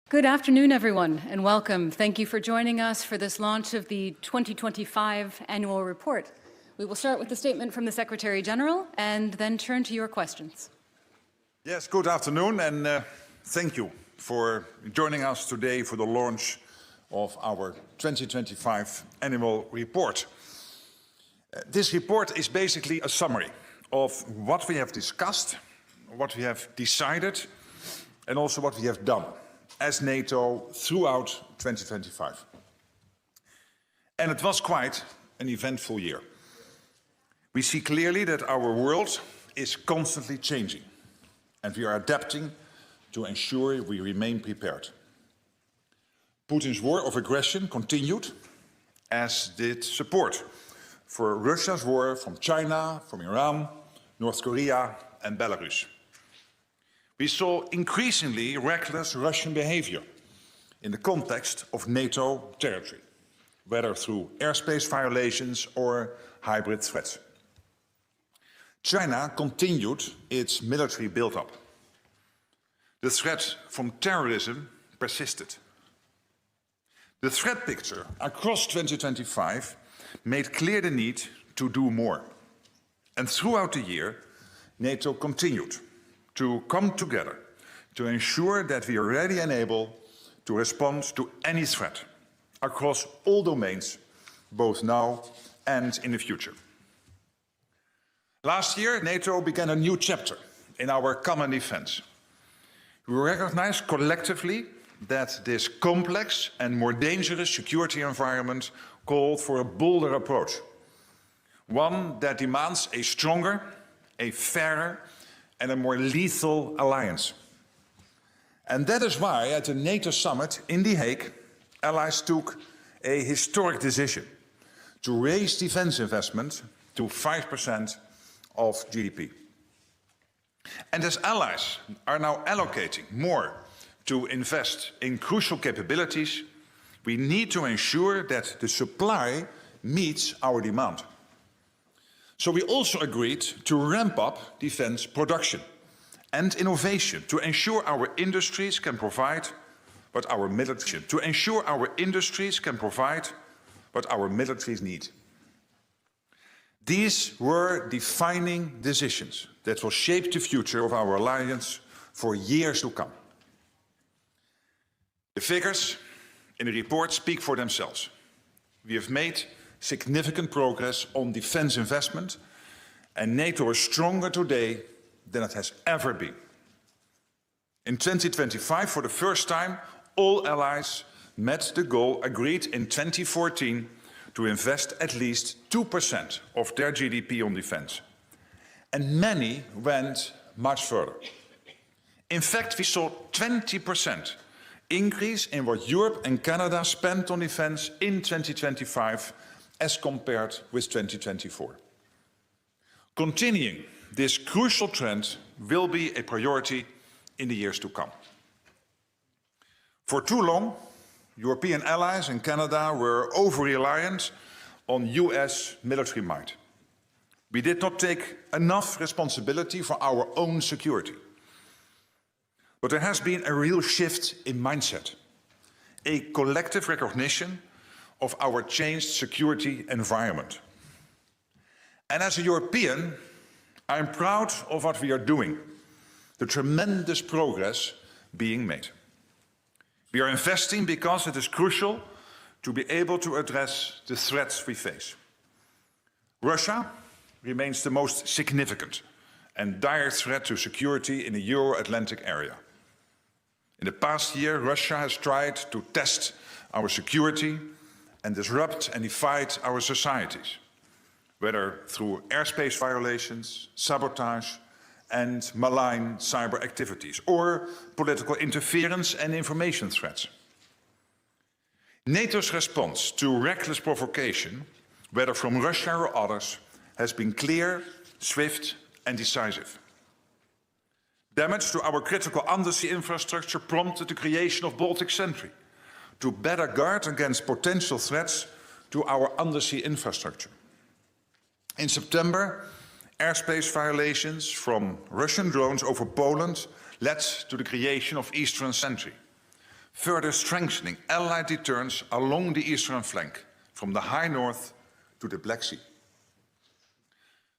Good afternoon, everyone, and welcome. Thank you for joining us for this launch of the 2025 annual report. We will start with the statement from the Secretary General and then turn to your questions. Yes, good afternoon, and thank you for joining us today for the launch of our 2025 annual report. This report is basically a summary of what we have discussed, what we have decided, and also what we have done as NATO throughout 2025. And it was quite an eventful year. We see clearly that our world is constantly changing, and we are adapting to ensure we remain prepared. Putin's war of aggression continued, as did support for Russia's war from China, from Iran, North Korea, and Belarus. We saw increasingly reckless Russian behavior in the context of NATO territory, whether through airspace violations or hybrid threats. China continued its military build-up. The threat from terrorism persisted. The threat picture across 2025 made clear the need to do more. And throughout the year, NATO continued to come together to ensure that we are ready and able to respond to any threat across all domains, both now and in the future. Last year, NATO began a new chapter in our common defense. We recognized collectively that this complex and more dangerous security environment called for a bolder approach, one that demands a stronger, a fairer, and a more lethal alliance. And that is why at the NATO summit in The Hague, allies took a historic decision to raise defense investment to 5% of GDP. And as allies are now allocating more to invest in crucial capabilities, we need to ensure that the supply meets our demand. So we also agreed to ramp up defense production and innovation to ensure our industries can provide what our militaries need. These were defining decisions that will shape the future of our alliance for years to come. The figures in the report speak for themselves. We have made significant progress on defense investment, and NATO is stronger today than it has ever been. In 2025, for the first time, all allies met the goal agreed in 2014 to invest at least 2% of their GDP on defense. And many went much further. In fact, we saw 20% increase in what Europe and Canada spent on defense in 2025 as compared with 2024. Continuing this crucial trend will be a priority in the years to come. For too long, European allies and Canada were over-reliant on US military might. We did not take enough responsibility for our own security. But there has been a real shift in mindset, a collective recognition of our changed security environment. And as a European, I'm proud of what we are doing, the tremendous progress being made. We are investing because it is crucial to be able to address the threats we face. Russia remains the most significant and dire threat to security in the Euro-Atlantic area. In the past year, Russia has tried to test our security and disrupt and divide our societies, whether through airspace violations, sabotage, and malign cyber activities, or political interference and information threats. NATO's response to reckless provocation, whether from Russia or others, has been clear, swift, and decisive. Damage to our critical undersea infrastructure prompted the creation of Baltic Sentry to better guard against potential threats to our undersea infrastructure. In September, airspace violations from Russian drones over Poland led to the creation of Eastern Sentry, further strengthening Allied deterrence along the eastern flank, from the high north to the Black Sea.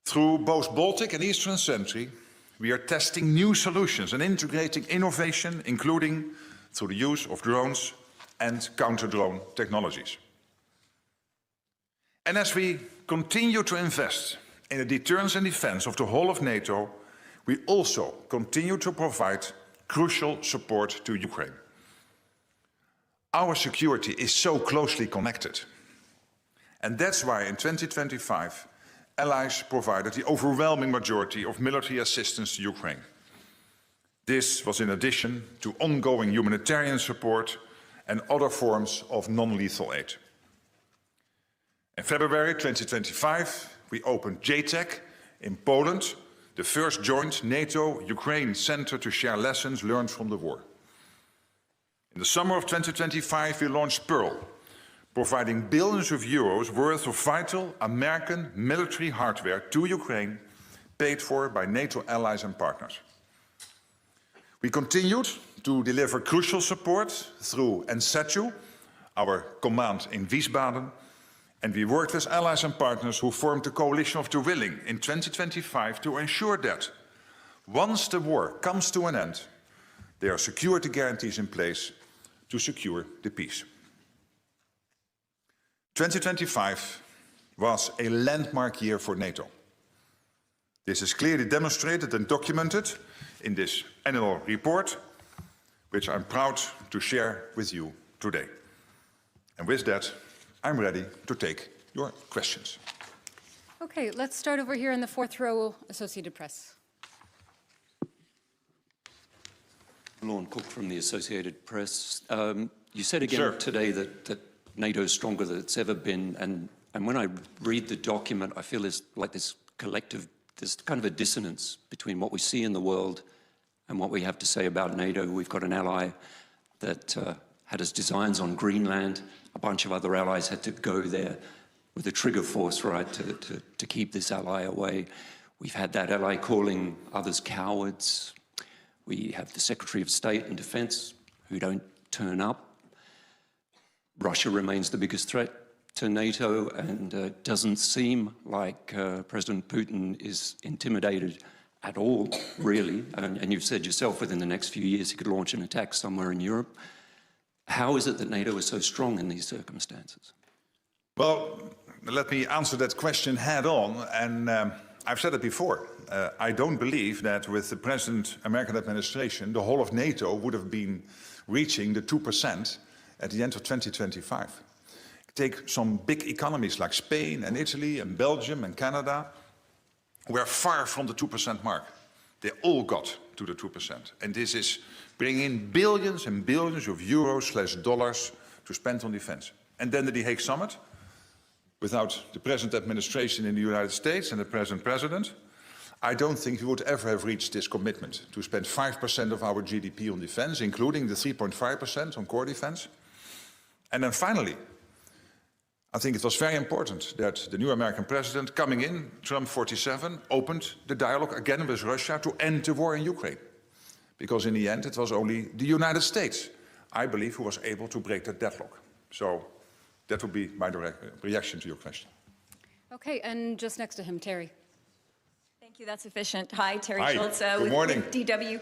Through both Baltic and Eastern Sentry, we are testing new solutions and integrating innovation, including through the use of drones and counter-drone technologies. And as we continue to invest in the deterrence and defense of the whole of NATO, we also continue to provide crucial support to Ukraine. Our security is so closely connected. And that's why in 2025, allies provided the overwhelming majority of military assistance to Ukraine. This was in addition to ongoing humanitarian support and other forms of non-lethal aid. In February 2025, we opened JTAC in Poland, the first joint NATO-Ukraine center to share lessons learned from the war. In the summer of 2025, we launched Pearl, providing billions of euros worth of vital American military hardware to Ukraine, paid for by NATO allies and partners. We continued to deliver crucial support through NSATU, our command in Wiesbaden, and we worked with allies and partners who formed the Coalition of the Willing in 2025 to ensure that, once the war comes to an end, there are security guarantees in place to secure the peace. 2025 was a landmark year for NATO. This is clearly demonstrated and documented in this annual report, which I'm proud to share with you today. And with that, I'm ready to take your questions. Okay, let's start over here in the fourth row, Associated Press. Lorne Cook from the Associated Press. You said again today that NATO is stronger than it's ever been, and when I read the document, I feel there's like this collective, there's kind of a dissonance between what we see in the world and what we have to say about NATO. We've got an ally that had its designs on Greenland. A bunch of other allies had to go there with a trigger force, right, to keep this ally away. We've had that ally calling others cowards. We have the Secretary of State and Defense who don't turn up. Russia remains the biggest threat to NATO, and it doesn't seem like President Putin is intimidated at all, really. And you've said yourself within the next few years he could launch an attack somewhere in Europe. How is it that NATO is so strong in these circumstances? Well, let me answer that question head on. And I've said it before. I don't believe that with the present American administration, the whole of NATO would have been reaching the 2% at the end of 2025. Take some big economies like Spain and Italy and Belgium and Canada, who are far from the 2% mark. They all got to the 2%. And this is bringing in billions and billions of euros/dollars to spend on defense. And then the Hague Summit, without the present administration in the United States and the present president, I don't think we would ever have reached this commitment to spend 5% of our GDP on defense, including the 3.5% on core defense. And then finally, I think it was very important that the new American president coming in, Trump 47, opened the dialogue again with Russia to end the war in Ukraine. Because in the end, it was only the United States, I believe, who was able to break that deadlock. So that would be my direct reaction to your question. Okay, and just next to him, Terry. Thank you, that's efficient. Hi, Terry Hi. Schultz Good morning. with DW.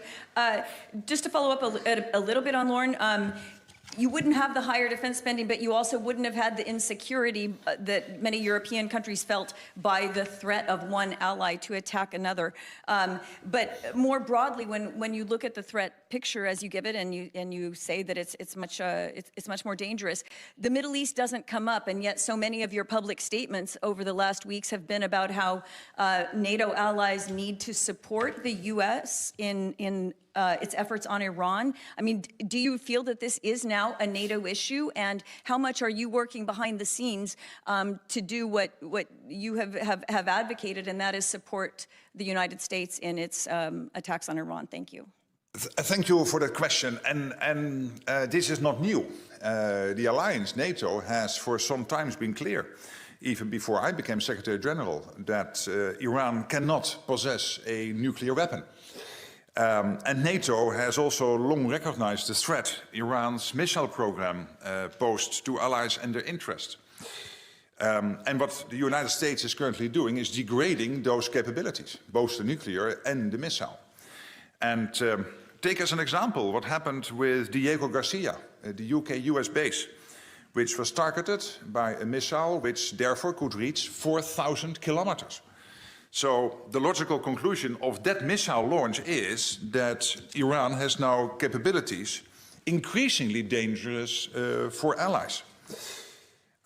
Just to follow up a little bit on Lorne, you wouldn't have the higher defense spending, but you also wouldn't have had the insecurity that many European countries felt by the threat of one ally to attack another. But more broadly, when you look at the threat picture as you give it, and you say that it's much more dangerous, the Middle East doesn't come up, and yet so many of your public statements over the last weeks have been about how NATO allies need to support the U.S. in its efforts on Iran. I mean, do you feel that this is now a NATO issue? And how much are you working behind the scenes to do what you have advocated, and that is support the United States in its attacks on Iran? Thank you. Thank you for that question. And this is not new. The alliance, NATO, has for some time been clear, even before I became Secretary General, that Iran cannot possess a nuclear weapon. And NATO has also long recognized the threat Iran's missile program posed to allies and their interests. And what the United States is currently doing is degrading those capabilities, both the nuclear and the missile. And take as an example what happened with Diego Garcia, the UK-US base, which was targeted by a missile which therefore could reach 4,000 kilometers. So the logical conclusion of that missile launch is that Iran has now capabilities increasingly dangerous for allies.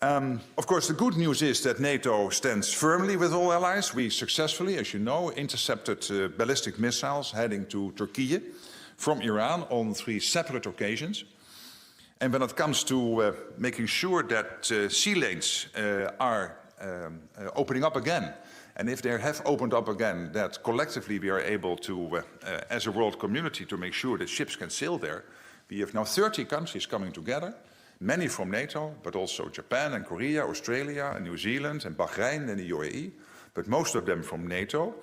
Of course, the good news is that NATO stands firmly with all allies. We successfully, as you know, intercepted ballistic missiles heading to Turkey from Iran on 3 separate occasions. And when it comes to making sure that sea lanes are opening up again, and if they have opened up again, that collectively we are able to, as a world community, to make sure that ships can sail there. We have now 30 countries coming together, many from NATO, but also Japan and Korea, Australia and New Zealand and Bahrain and the UAE, but most of them from NATO,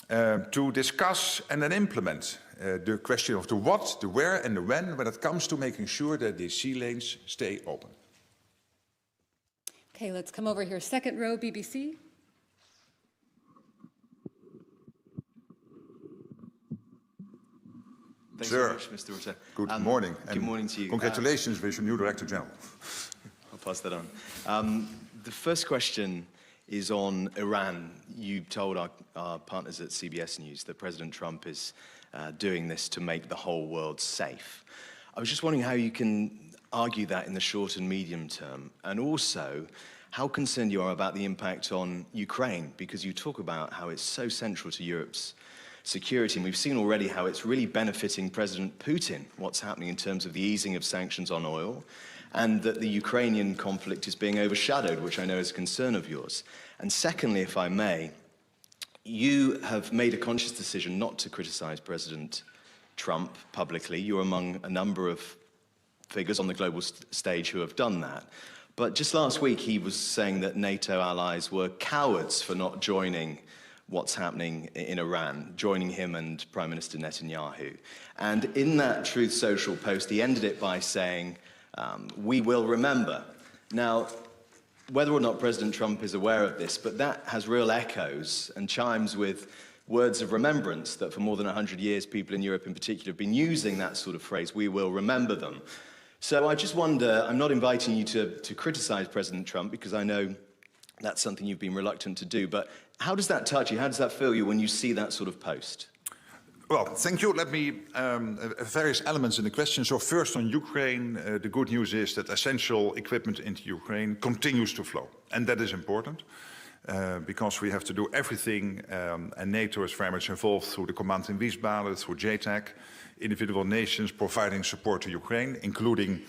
to discuss and then implement the question of the what, the where and the when it comes to making sure that these sea lanes stay open. Okay, let's come over here. Second row, BBC. Thanks very much, Mr. Rutte. Good morning. Good morning to you. Congratulations with your new Director General. I'll pass that on. The first question is on Iran. You told our partners at CBS News that President Trump is doing this to make the whole world safe. I was just wondering how you can argue that in the short and medium term, and also how concerned you are about the impact on Ukraine, because you talk about how it's so central to Europe's security, and we've seen already how it's really benefiting President Putin, what's happening in terms of the easing of sanctions on oil, and that the Ukrainian conflict is being overshadowed, which I know is a concern of yours. And secondly, if I may, you have made a conscious decision not to criticize President Trump publicly. You're among a number of figures on the global stage who have done that. But just last week, he was saying that NATO allies were cowards for not joining what's happening in Iran, joining him and Prime Minister Netanyahu. And in that Truth Social post, he ended it by saying, we will remember. Now, whether or not President Trump is aware of this, but that has real echoes and chimes with words of remembrance that for more than 100 years, people in Europe in particular have been using that sort of phrase, we will remember them. So I just wonder, I'm not inviting you to criticize President Trump, because I know that's something you've been reluctant to do, but how does that touch you? How does that feel you when you see that sort of post? Well, thank you. Let me, various elements in the question. So first on Ukraine, the good news is that essential equipment into Ukraine continues to flow. And that is important because we have to do everything, and NATO is very much involved through the Command in Wiesbaden, through JTAC, individual nations providing support to Ukraine, including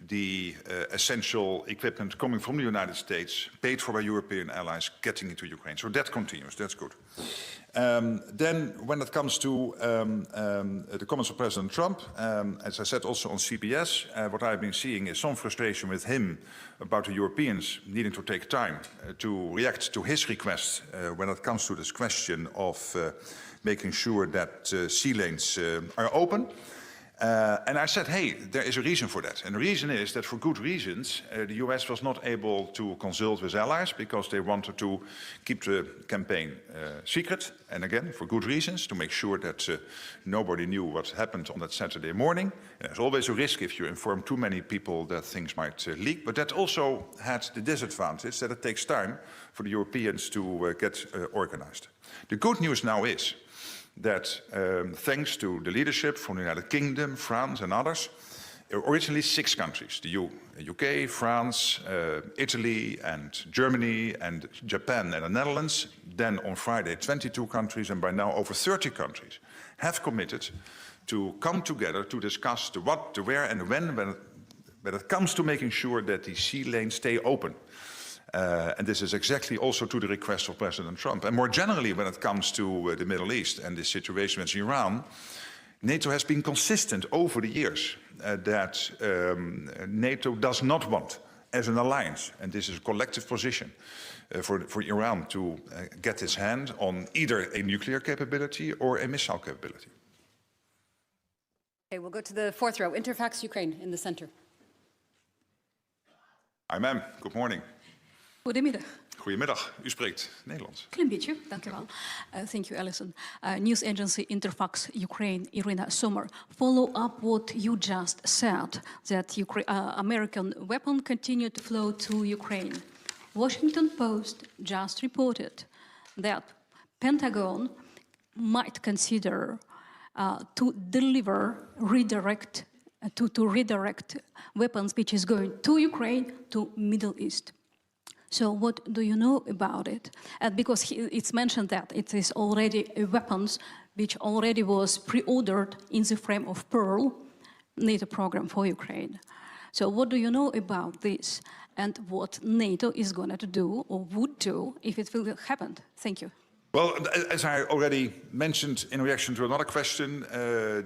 the essential equipment coming from the United States, paid for by European allies, getting into Ukraine. So that continues, that's good. Then when it comes to the comments of President Trump, as I said also on CBS, what I've been seeing is some frustration with him about the Europeans needing to take time to react to his request when it comes to this question of making sure that sea lanes are open. And I said, hey, there is a reason for that. And the reason is that for good reasons, the US was not able to consult with allies because they wanted to keep the campaign secret. And again, for good reasons, to make sure that nobody knew what happened on that Saturday morning. And there's always a risk if you inform too many people that things might leak. But that also had the disadvantage that it takes time for the Europeans to get organized. The good news now is that thanks to the leadership from the United Kingdom, France and others, originally 6 countries, the UK, France, Italy and Germany and Japan and the Netherlands, then on Friday 22 countries, and by now over 30 countries, have committed to come together to discuss the what, the where and the when it comes to making sure that the sea lanes stay open. And this is exactly also to the request of President Trump. And more generally, when it comes to the Middle East and the situation with Iran, NATO has been consistent over the years that NATO does not want, as an alliance, and this is a collective position, for Iran to get its hand on either a nuclear capability or a missile capability. Okay, we'll go to the fourth row. Interfax Ukraine in the center. Hi, ma'am. Good morning. Goedemiddag. Goedemiddag. U spreekt Nederlands. Klein beetje, dank u wel. Thank you, Alison. News agency Interfax Ukraine, Irina Sommer. Follow up what you just said, that American weapons continue to flow to Ukraine. Washington Post just reported that Pentagon might consider to redirect weapons which is going to Ukraine to Middle East. So what do you know about it? Because it's mentioned that it is already weapons which already was pre-ordered in the frame of Pearl, NATO program for Ukraine. So what do you know about this and what NATO is going to do or would do if it will happen? Thank you. Well, as I already mentioned in reaction to another question,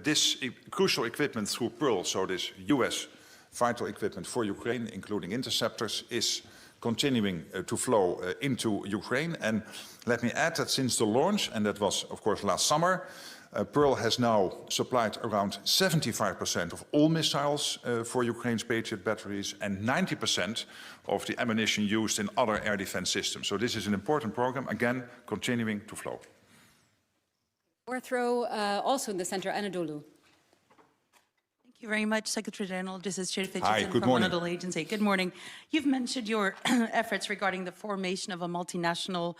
this crucial equipment through Pearl, so this US vital equipment for Ukraine, including interceptors, is continuing to flow into Ukraine. And let me add that since the launch, and that was, of course, last summer, Pearl has now supplied around 75% of all missiles for Ukraine's Patriot batteries and 90% of the ammunition used in other air defense systems. So this is an important program, again, continuing to flow. Fourth row, also in the center, Anadolu. Thank you very much, Secretary General. This is Sheriff Hi, good from morning. Anadolu Agency. Good morning. You've mentioned your efforts regarding the formation of a multinational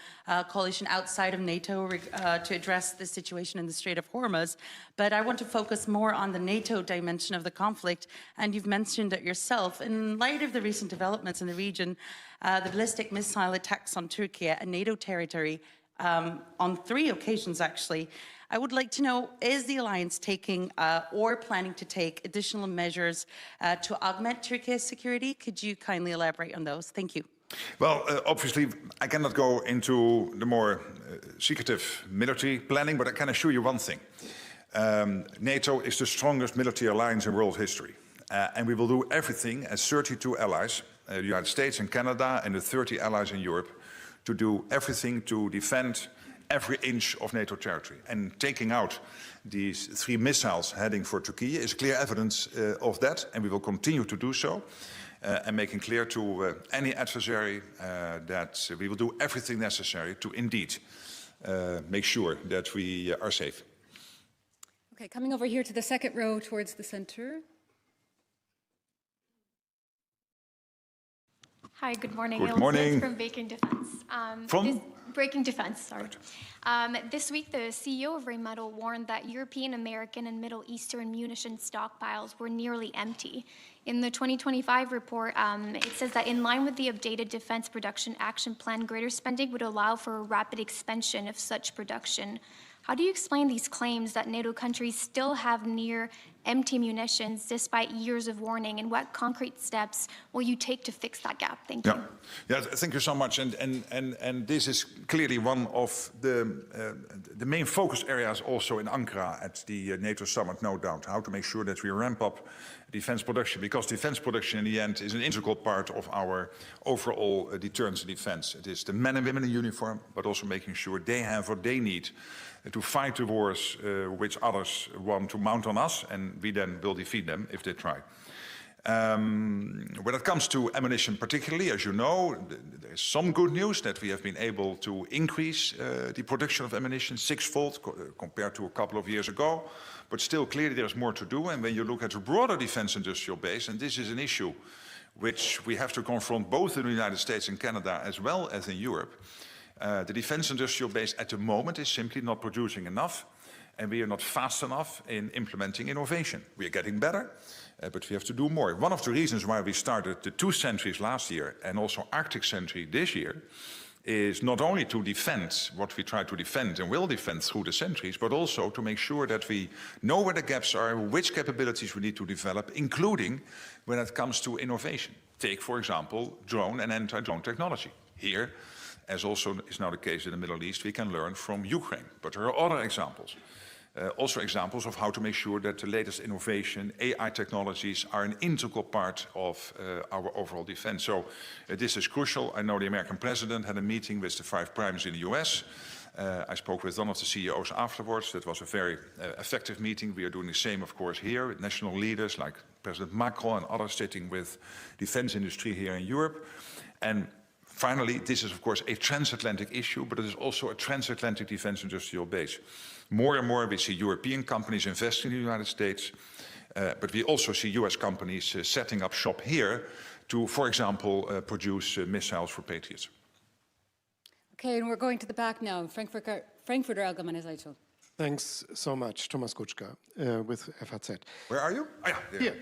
coalition outside of NATO to address the situation in the Strait of Hormuz. But I want to focus more on the NATO dimension of the conflict. And you've mentioned it yourself. In light of the recent developments in the region, the ballistic missile attacks on Turkey, a NATO territory, on 3 occasions actually, I would like to know, is the alliance taking or planning to take additional measures to augment Turkey's security? Could you kindly elaborate on those? Thank you. Well, obviously, I cannot go into the more secretive military planning, but I can assure you one thing. NATO is the strongest military alliance in world history. And we will do everything as 32 allies, the United States and Canada and the 30 allies in Europe, to do everything to defend every inch of NATO territory. And taking out these 3 missiles heading for Turkey is clear evidence of that, and we will continue to do so, and making clear to any adversary that we will do everything necessary to indeed make sure that we are safe. Okay, coming over here to the second row towards the center. Hi, good morning. Good morning. From Breaking Defense. Breaking Defense, sorry. This week, the CEO of Rheinmetall warned that European, American, and Middle Eastern munition stockpiles were nearly empty. In the 2025 report, it says that in line with the updated Defense Production Action Plan, greater spending would allow for a rapid expansion of such production. How do you explain these claims that NATO countries still have near empty munitions despite years of warning, and what concrete steps will you take to fix that gap? Thank you. Yeah, thank you so much. And this is clearly one of the main focus areas also in Ankara at the NATO summit, no doubt, how to make sure that we ramp up defense production, because defense production in the end is an integral part of our overall deterrence and defense. It is the men and women in uniform, but also making sure they have what they need to fight the wars which others want to mount on us, and we then will defeat them if they try. When it comes to ammunition particularly, as you know, there is some good news that we have been able to increase the production of ammunition 6-fold compared to a couple of years ago. But still, clearly there's more to do. And when you look at the broader defense industrial base, and this is an issue which we have to confront both in the United States and Canada as well as in Europe, the defense industrial base at the moment is simply not producing enough, and we are not fast enough in implementing innovation. We are getting better, but we have to do more. One of the reasons why we started the 2 sentries last year and also Arctic Sentry this year is not only to defend what we try to defend and will defend through the sentries, but also to make sure that we know where the gaps are, which capabilities we need to develop, including when it comes to innovation. Take, for example, drone and anti-drone technology. Here, as also is now the case in the Middle East, we can learn from Ukraine. But there are other examples. Also examples of how to make sure that the latest innovation, AI technologies, are an integral part of our overall defense. So this is crucial. I know the American president had a meeting with the 5 primes in the US I spoke with one of the CEOs afterwards. That was a very effective meeting. We are doing the same, of course, here with national leaders like President Macron and others sitting with defense industry here in Europe. And finally, this is, of course, a transatlantic issue, but it is also a transatlantic defense industrial base. More and more we see European companies investing in the United States, but we also see US companies setting up shop here to, for example, produce missiles for Patriots. Okay, and we're going to the back now. Frankfurter Allgemeine Zeitung. Thanks so much, Thomas Kutschka with FAZ. Where are you? Oh, yeah, here.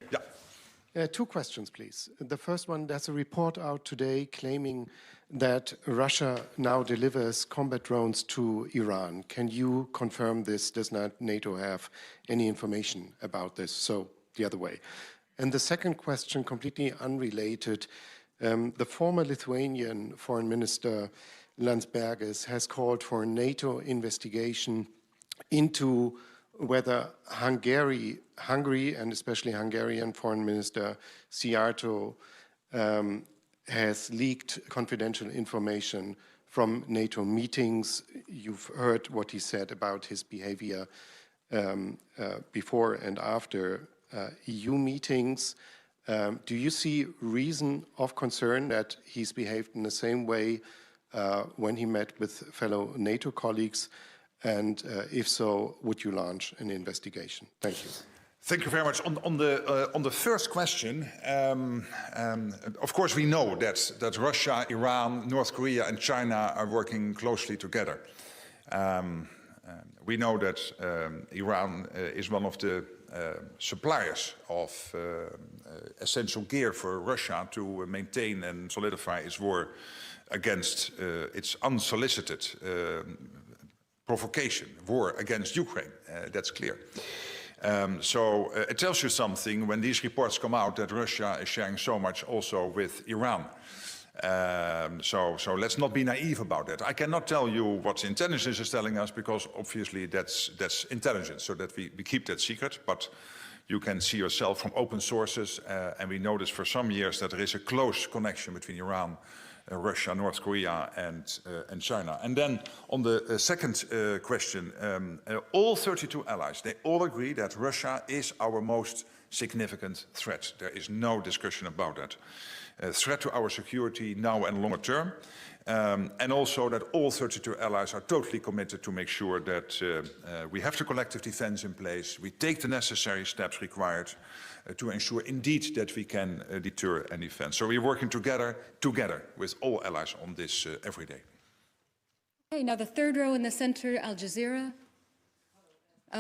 Yeah. 2 questions, please. The first one, there's a report out today claiming that Russia now delivers combat drones to Iran. Can you confirm this? Does not NATO have any information about this? So the other way. And the second question, completely unrelated, the former Lithuanian Foreign Minister Landsbergis has called for a NATO investigation into whether Hungary and especially Hungarian Foreign Minister Szijjártó has leaked confidential information from NATO meetings. You've heard what he said about his behavior before and after EU meetings. Do you see reason of concern that he's behaved in the same way when he met with fellow NATO colleagues? And if so, would you launch an investigation? Thank you. Thank you very much. On the first question, of course we know that Russia, Iran, North Korea and China are working closely together. We know that Iran is one of the suppliers of essential gear for Russia to maintain and solidify its war against its unsolicited provocation, war against Ukraine. That's clear. So it tells you something when these reports come out that Russia is sharing so much also with Iran. So let's not be naive about that. I cannot tell you what intelligence is telling us because obviously that's intelligence, so that we keep that secret. But you can see yourself from open sources, and we noticed for some years that there is a close connection between Iran, Russia, North Korea, and China. And then on the second question, all 32 allies, they all agree that Russia is our most significant threat. There is no discussion about that. A threat to our security now and longer term. And also that all 32 allies are totally committed to make sure that we have the collective defense in place, we take the necessary steps required to ensure indeed that we can deter and defend. So we're working together with all allies on this every day. Okay, now the third row in the center, Al Jazeera.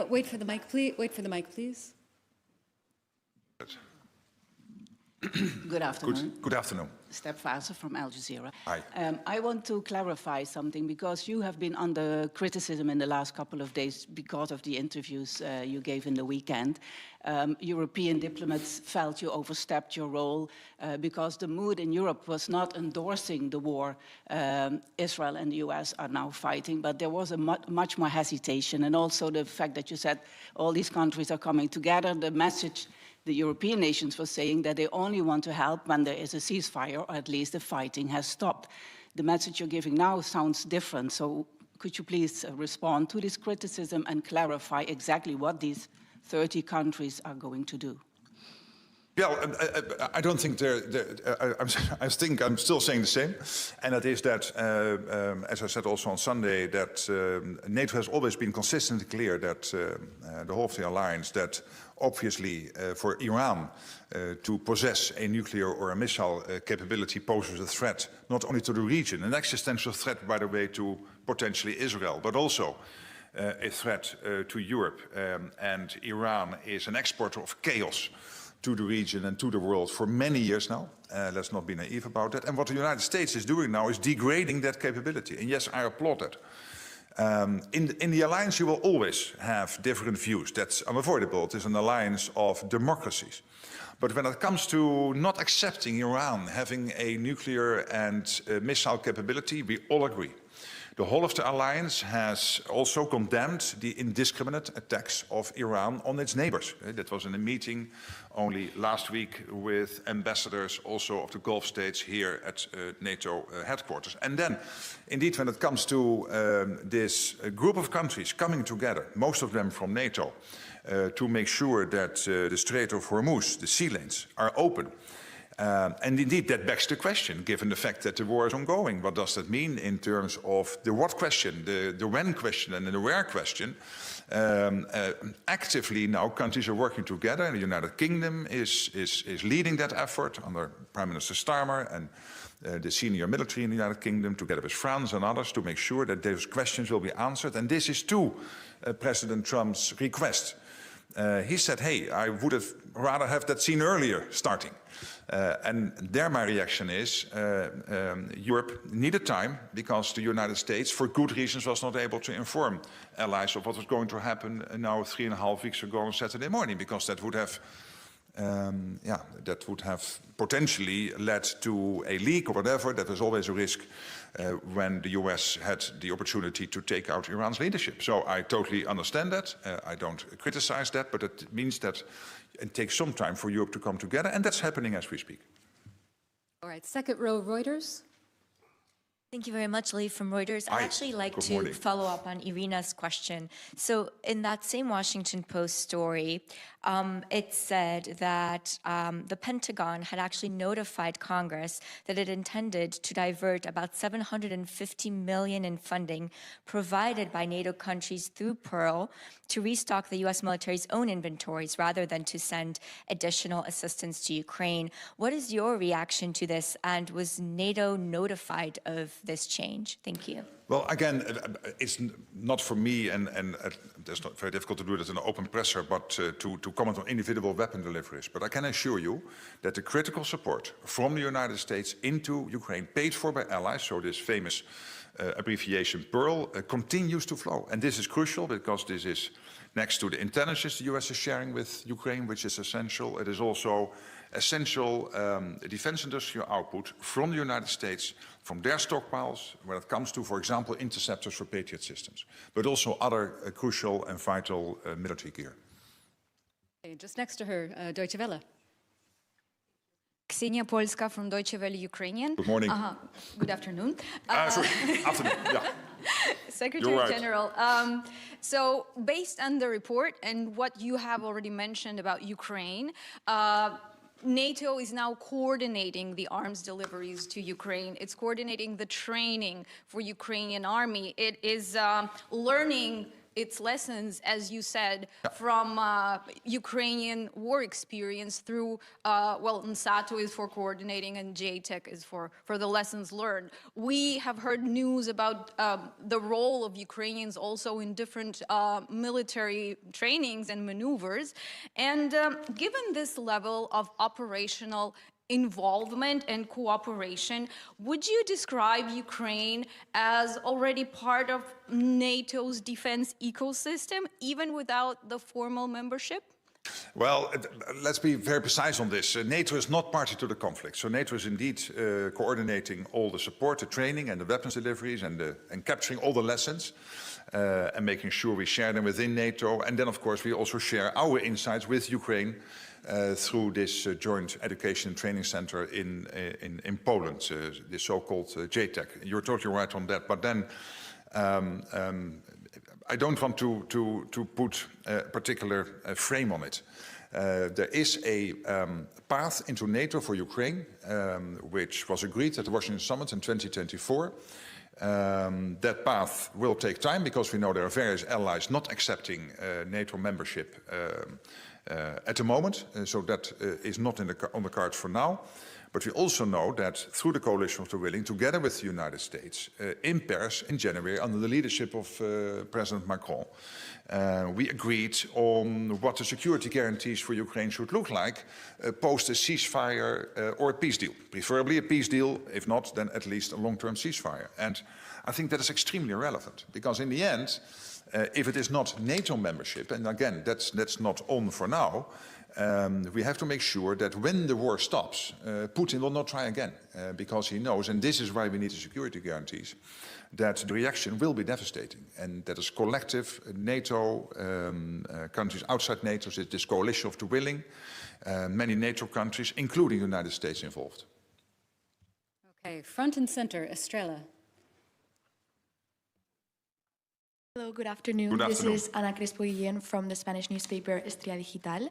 Wait for the mic, please. Wait for the mic, please. Good afternoon. Good afternoon. Step Fazer from Al Jazeera. Hi. I want to clarify something because you have been under criticism in the last couple of days because of the interviews you gave in the weekend. European diplomats felt you overstepped your role because the mood in Europe was not endorsing the war Israel and the US are now fighting, but there was a much more hesitation, and also the fact that you said all these countries are coming together. The message the European nations were saying that they only want to help when there is a ceasefire, or at least the fighting has stopped. The message you're giving now sounds different, so could you please respond to this criticism and clarify exactly what these 30 countries are going to do? Yeah, I don't think I think I'm still saying the same, and that is that, as I said also on Sunday, that NATO has always been consistently clear that the whole of the alliance, that obviously for Iran to possess a nuclear or a missile capability poses a threat not only to the region, an existential threat, by the way, to potentially Israel, but also a threat to Europe. And Iran is an exporter of chaos to the region and to the world for many years now. Let's not be naive about that. And what the United States is doing now is degrading that capability. And yes, I applaud that. In the alliance, you will always have different views. That's unavoidable. It is an alliance of democracies. But when it comes to not accepting Iran having a nuclear and missile capability, we all agree. The whole of the alliance has also condemned the indiscriminate attacks of Iran on its neighbors. That was in a meeting only last week with ambassadors also of the Gulf states here at NATO headquarters. And then, indeed, when it comes to this group of countries coming together, most of them from NATO, to make sure that the Strait of Hormuz, the sea lanes, are open. And indeed, that begs the question, given the fact that the war is ongoing. What does that mean in terms of the what question, the when question, and the where question? Actively now, countries are working together, and the United Kingdom is leading that effort under Prime Minister Starmer and the senior military in the United Kingdom, together with France and others, to make sure that those questions will be answered. And this is to President Trump's request. He said, hey, I would have rather have that seen earlier starting. And there my reaction is, Europe needed time because the United States, for good reasons, was not able to inform allies of what was going to happen now 3.5 weeks ago on Saturday morning, because that would have potentially led to a leak or whatever. That was always a risk when the US had the opportunity to take out Iran's leadership. So I totally understand that. I don't criticize that, but it means that it takes some time for Europe to come together, and that's happening as we speak. All right, second row, Reuters. Thank you very much, Lee from Reuters. I'd actually like to follow up on Irina's question. So in that same Washington Post story, it said that the Pentagon had actually notified Congress that it intended to divert about $750 million in funding provided by NATO countries through Pearl to restock the U.S. military's own inventories rather than to send additional assistance to Ukraine. What is your reaction to this, and was NATO notified of this change? Thank you. Well, again, it's not for me, and it's not very difficult to do that in an open presser, but to comment on individual weapon deliveries. But I can assure you that the critical support from the United States into Ukraine, paid for by allies, so this famous abbreviation PEARL, continues to flow. And this is crucial because this is next to the intelligence the US is sharing with Ukraine, which is essential. It is also essential defense industrial output from the United States, from their stockpiles, when it comes to, for example, interceptors for Patriot systems, but also other crucial and vital military gear. Okay, just next to her, Deutsche Welle. Ksenia Polska from Deutsche Welle Ukrainian. Good morning. Good afternoon. Sorry, afternoon, yeah. Secretary General, so based on the report and what you have already mentioned about Ukraine, NATO is now coordinating the arms deliveries to Ukraine. It's coordinating the training for Ukrainian army. It is learning its lessons, as you said, from Ukrainian war experience through, well, NSATO is for coordinating and JTEC is for the lessons learned. We have heard news about the role of Ukrainians also in different military trainings and maneuvers. And given this level of operational involvement and cooperation, would you describe Ukraine as already part of NATO's defense ecosystem, even without the formal membership? Well, let's be very precise on this. NATO is not party to the conflict. So NATO is indeed coordinating all the support, the training and the weapons deliveries and capturing all the lessons and making sure we share them within NATO. And then, of course, we also share our insights with Ukraine through this joint education and training center in Poland, the so-called JTEC. You're totally right on that. But then I don't want to put a particular frame on it. There is a path into NATO for Ukraine, which was agreed at the Washington Summit in 2024. That path will take time because we know there are various allies not accepting NATO membership at the moment, so that is not on the cards for now. But we also know that through the Coalition of the Willing, together with the United States, in Paris in January, under the leadership of President Macron, we agreed on what the security guarantees for Ukraine should look like post a ceasefire or a peace deal. Preferably a peace deal, if not, then at least a long-term ceasefire. And I think that is extremely relevant, because in the end, if it is not NATO membership, and again, that's not on for now, we have to make sure that when the war stops, Putin will not try again, because he knows, and this is why we need the security guarantees, that the reaction will be devastating, and that is collective NATO, countries outside NATO, this coalition of the willing, many NATO countries, including the United States, involved. Okay, front and center, Estrella. Hello, good afternoon. Good afternoon. This is Ana Crespo Guillén from the Spanish newspaper Estrella Digital.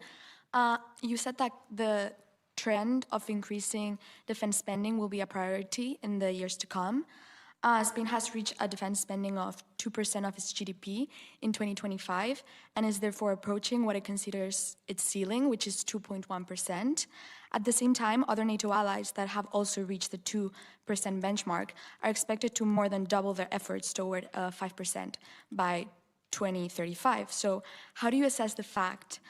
You said that the trend of increasing defense spending will be a priority in the years to come. Spain has reached a defense spending of 2% of its GDP in 2025 and is therefore approaching what it considers its ceiling, which is 2.1%. At the same time, other NATO allies that have also reached the 2% benchmark are expected to more than double their efforts toward 5% by 2035. So how do you assess the fact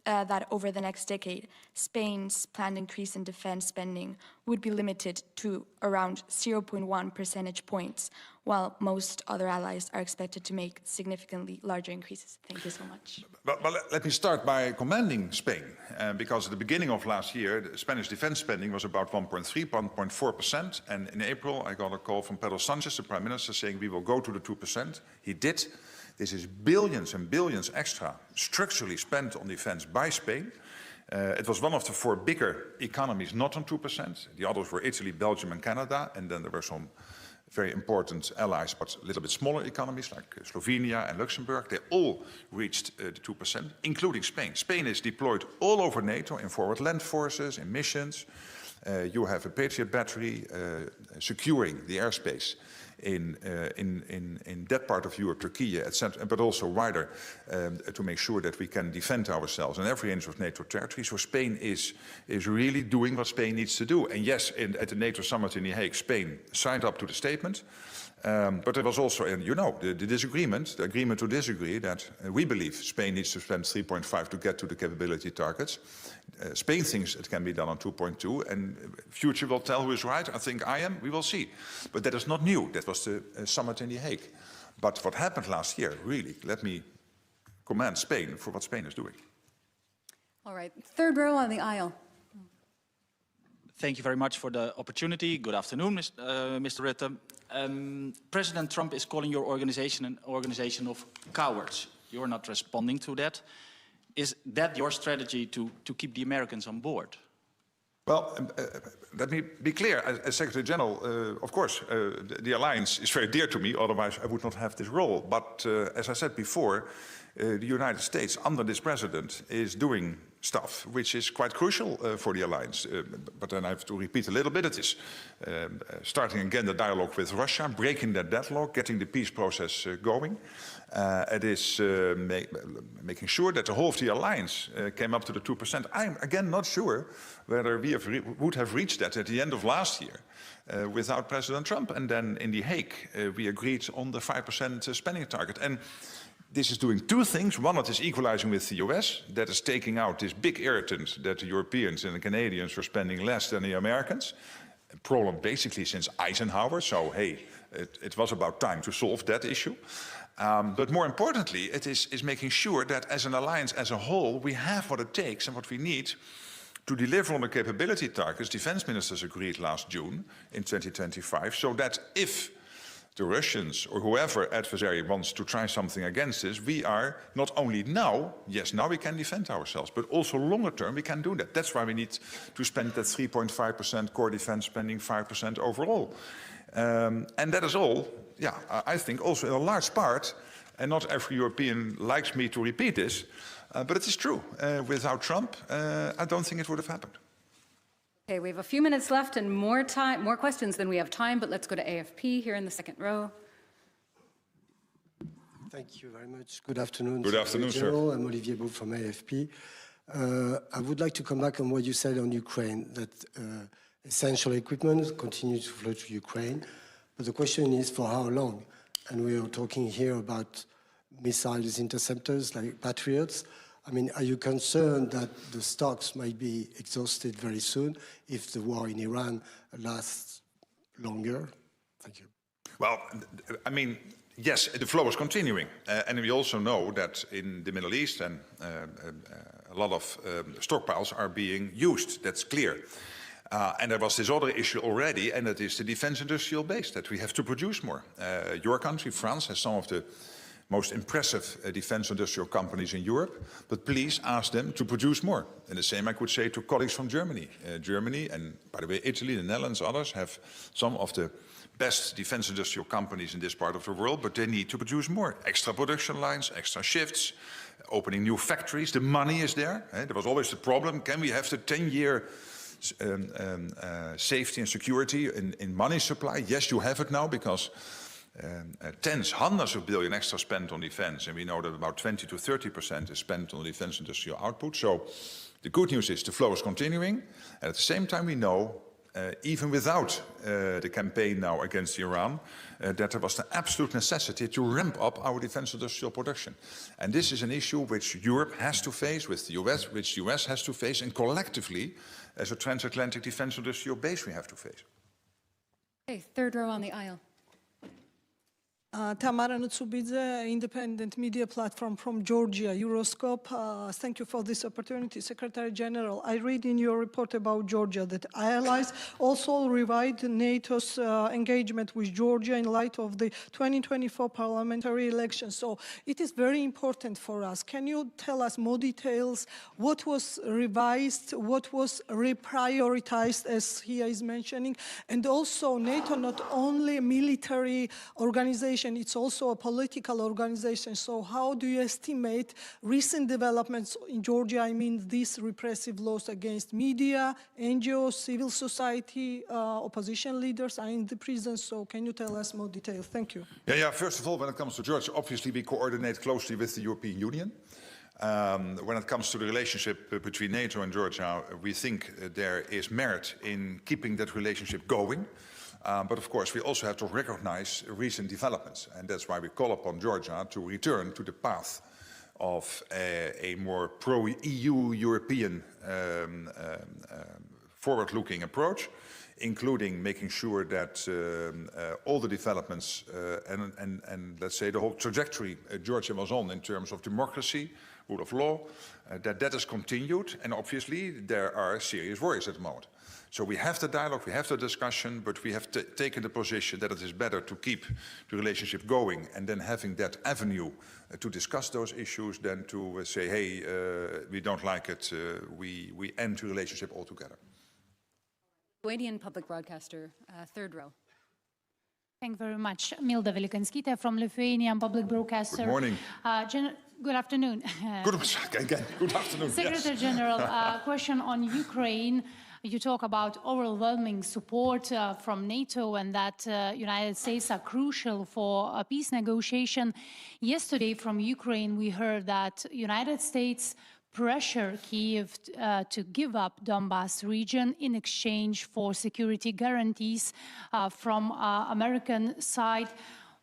that over the next decade, Spain's planned increase in defense spending would be limited to around 0.1 percentage points, while most other allies are expected to make significantly larger increases? Thank you so much. Well, let me start by commending Spain, because at the beginning of last year, the Spanish defense spending was about 1.3, 1.4%, and in April I got a call from Pedro Sanchez, the Prime Minister, saying we will go to the 2%. He did. This is billions and billions extra structurally spent on defense by Spain. It was one of the 4 bigger economies not on 2%. The others were Italy, Belgium and Canada. And then there were some very important allies, but a little bit smaller economies like Slovenia and Luxembourg. They all reached the 2%, including Spain. Spain is deployed all over NATO in forward land forces, in missions. You have a Patriot battery securing the airspace in that part of Europe, Turkey, etc., but also wider, to make sure that we can defend ourselves in every inch of NATO territory. So Spain is really doing what Spain needs to do. And yes, at the NATO summit in The Hague, Spain signed up to the statement. But there was also, the disagreement, the agreement to disagree, that we believe Spain needs to spend 3.5 to get to the capability targets. Spain thinks it can be done on 2.2, and future will tell who is right. I think I am. We will see. But that is not new. That was the summit in The Hague. But what happened last year, really, let me commend Spain for what Spain is doing. All right, third row on the aisle. Thank you very much for the opportunity. Good afternoon, Mr. Rutte. President Trump is calling your organization an organization of cowards. You're not responding to that. Is that your strategy to keep the Americans on board? Well, let me be clear. As Secretary General, of course, the alliance is very dear to me, otherwise I would not have this role. But as I said before, the United States, under this president, is doing stuff which is quite crucial for the alliance. But then I have to repeat a little bit. It is starting again the dialogue with Russia, breaking that deadlock, getting the peace process going. It is making sure that the whole of the alliance came up to the 2%. I'm again not sure whether we would have reached that at the end of last year without President Trump. And then in The Hague, we agreed on the 5% spending target. And this is doing 2 things. One, it is equalizing with the US. That is taking out this big irritant that the Europeans and the Canadians were spending less than the Americans. A problem basically since Eisenhower. So, hey, it was about time to solve that issue. But more importantly, it is making sure that as an alliance as a whole, we have what it takes and what we need to deliver on the capability targets defense ministers agreed last June in 2025, so that if the Russians or whoever adversary wants to try something against us, we are not only now, yes, now we can defend ourselves, but also longer term we can do that. That's why we need to spend that 3.5% core defense spending, 5% overall. And that is all, yeah, I think also in a large part, and not every European likes me to repeat this, but it is true. Without Trump, I don't think it would have happened. Okay, we have a few minutes left and more questions than we have time, but let's go to AFP here in the second row. Thank you very much. Good afternoon. Good afternoon, sir. I'm Olivier Beau from AFP. I would like to come back on what you said on Ukraine, that essential equipment continues to flow to Ukraine. But the question is for how long? And we are talking here about missiles interceptors like Patriots. I mean, are you concerned that the stocks might be exhausted very soon if the war in Iran lasts longer? Thank you. Well, I mean, yes, the flow is continuing. And we also know that in the Middle East and a a lot of stockpiles are being used. That's clear. And there was this other issue already, and that is the defense industrial base, that we have to produce more. Your country, France, has some of the most impressive defense industrial companies in Europe, but please ask them to produce more. And the same I could say to colleagues from Germany. Germany, and by the way, Italy, the Netherlands, others have some of the best defense industrial companies in this part of the world, but they need to produce more. Extra production lines, extra shifts, opening new factories. The money is there. There was always the problem, can we have the 10-year safety and security in money supply? Yes, you have it now, because tens, hundreds of billion extra spent on defense, and we know that about 20 to 30% is spent on defense industrial output. So the good news is the flow is continuing, and at the same time we know, even without the campaign now against Iran, that there was the absolute necessity to ramp up our defense industrial production. And this is an issue which Europe has to face with the US, which the US has to face, and collectively, as a transatlantic defense industrial base, we have to face. Okay, third row on the aisle. Tamara Nutsubidze, independent media platform from Georgia, Euroscope. Thank you for this opportunity. Secretary General, I read in your report about Georgia that allies also revived NATO's engagement with Georgia in light of the 2024 parliamentary elections. So it is very important for us. Can you tell us more details? What was revised? What was reprioritized, as he is mentioning? And also, NATO not only a military organization, it's also a political organization. So how do you estimate recent developments in Georgia? I mean, these repressive laws against media, NGOs, civil society, opposition leaders are in the prison. So can you tell us more details? Thank you. Yeah. First of all, when it comes to Georgia, obviously we coordinate closely with the European Union. When it comes to the relationship between NATO and Georgia, we think there is merit in keeping that relationship going. But of course, we also have to recognize recent developments, and that's why we call upon Georgia to return to the path of a more pro-EU European forward-looking approach, including making sure that all the developments and let's say the whole trajectory Georgia was on in terms of democracy, rule of law, that is continued. And obviously, there are serious worries at the moment. So we have the dialogue, we have the discussion, but we have taken the position that it is better to keep the relationship going and then having that avenue to discuss those issues than to say, hey, we don't like it, we end the relationship altogether. Lithuanian public broadcaster, third row. Thank you very much. Milda Velikanskite from Lithuanian public broadcaster. Good morning. Good afternoon. Good afternoon. Secretary General, question on Ukraine. You talk about overwhelming support from NATO and that United States are crucial for a peace negotiation. Yesterday from Ukraine, we heard that United States pressure Kyiv to give up Donbas region in exchange for security guarantees from American side.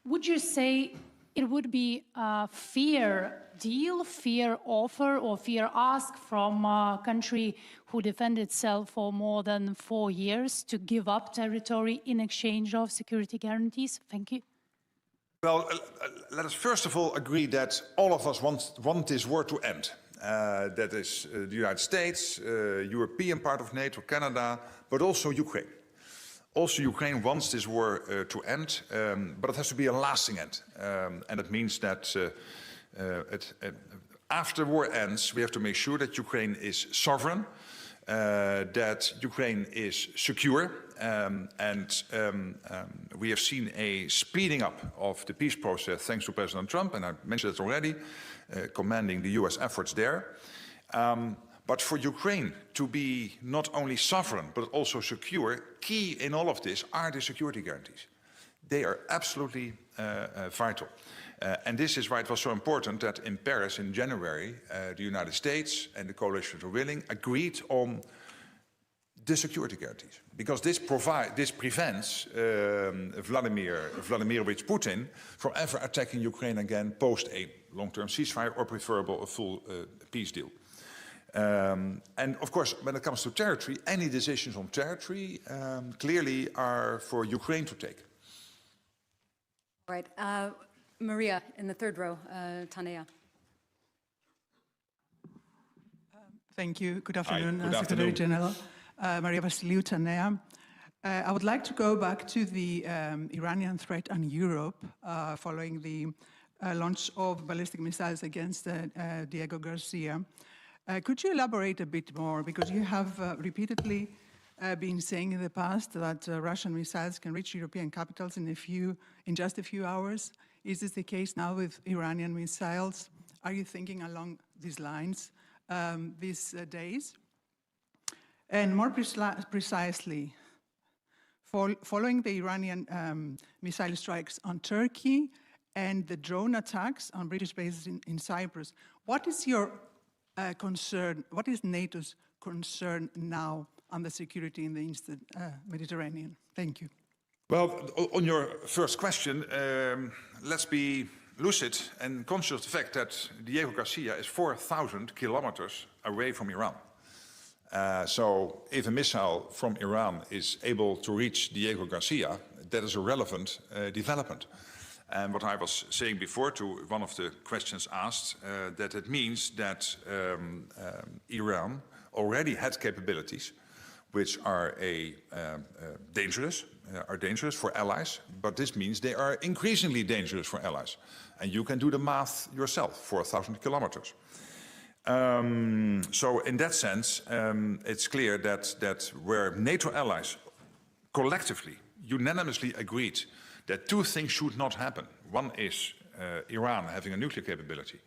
Would you say it would be a fair deal, fair offer, or fair ask from a country who defended itself for more than 4 years to give up territory in exchange of security guarantees? Thank you. Well, let us first of all agree that all of us want this war to end. That is the United States, European part of NATO, Canada, but also Ukraine. Also, Ukraine wants this war to end, but it has to be a lasting end. And it means that after war ends, we have to make sure that Ukraine is sovereign, that Ukraine is secure, and we have seen a speeding up of the peace process thanks to President Trump, and I mentioned it already, commending the US efforts there. But for Ukraine to be not only sovereign, but also secure, key in all of this are the security guarantees. They are absolutely vital. And this is why it was so important that in Paris in January, the United States and the coalition of willing agreed on the security guarantees. Because this prevents Vladimirovich Putin from ever attacking Ukraine again post a long-term ceasefire or preferable a full peace deal. And of course, when it comes to territory, any decisions on territory clearly are for Ukraine to take. All right, Maria in the third row, Tanea. Thank you. Good afternoon, Hi, good Secretary afternoon. General. Maria Vassiliou Tanea. I would like to go back to the Iranian threat on Europe following the launch of ballistic missiles against Diego Garcia. Could you elaborate a bit more? Because you have repeatedly been saying in the past that Russian missiles can reach European capitals in just a few hours. Is this the case now with Iranian missiles? Are you thinking along these lines these days? And more precisely, following the Iranian missile strikes on Turkey and the drone attacks on British bases in Cyprus, what is your concern? What is NATO's concern now on the security in the Eastern Mediterranean? Thank you. Well, on your first question, let's be lucid and conscious of the fact that Diego Garcia is 4,000 kilometers away from Iran. So if a missile from Iran is able to reach Diego Garcia, that is a relevant development. And what I was saying before to one of the questions asked, that it means that Iran already had capabilities which are dangerous for allies, but this means they are increasingly dangerous for allies. And you can do the math yourself, 4,000 kilometers. So in that sense, it's clear that where NATO allies collectively, unanimously agreed that two things should not happen. One is Iran having a nuclear capability,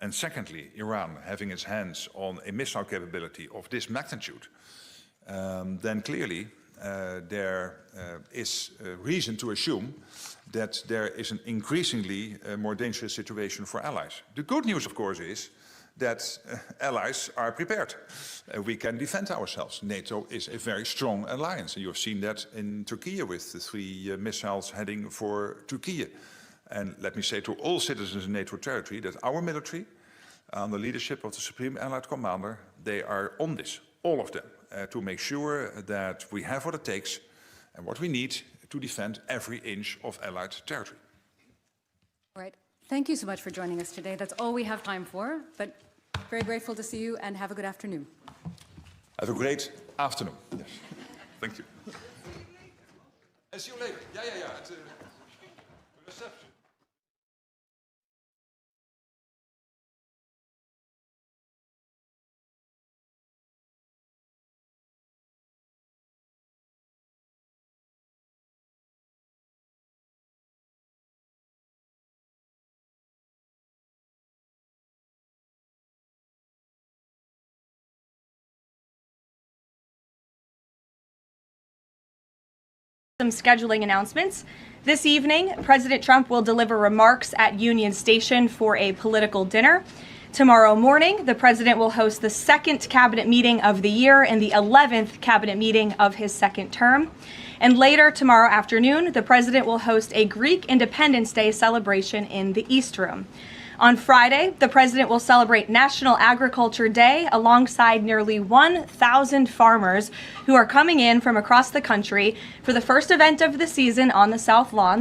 and secondly, Iran having its hands on a missile capability of this magnitude, then clearly there is reason to assume that there is an increasingly more dangerous situation for allies. The good news, of course, is that allies are prepared. We can defend ourselves. NATO is a very strong alliance, and you have seen that in Turkey with the 3 missiles heading for Turkey. And let me say to all citizens in NATO territory that our military, under the leadership of the Supreme Allied Commander, they are on this, all of them, to make sure that we have what it takes and what we need to defend every inch of Allied territory. All right. Thank you so much for joining us today. That's all we have time for, but very grateful to see you and have a good afternoon. Have a great afternoon. Yes. Thank you. And see you later. Yeah. At the reception. Some scheduling announcements. This evening, President Trump will deliver remarks at Union Station for a political dinner. Tomorrow morning, the president will host the 2nd cabinet meeting of the year and the 11th cabinet meeting of his 2nd term. And later tomorrow afternoon, the president will host a Greek Independence Day celebration in the East Room. On Friday, the president will celebrate National Agriculture Day alongside nearly 1,000 farmers who are coming in from across the country for the first event of the season on the South Lawn.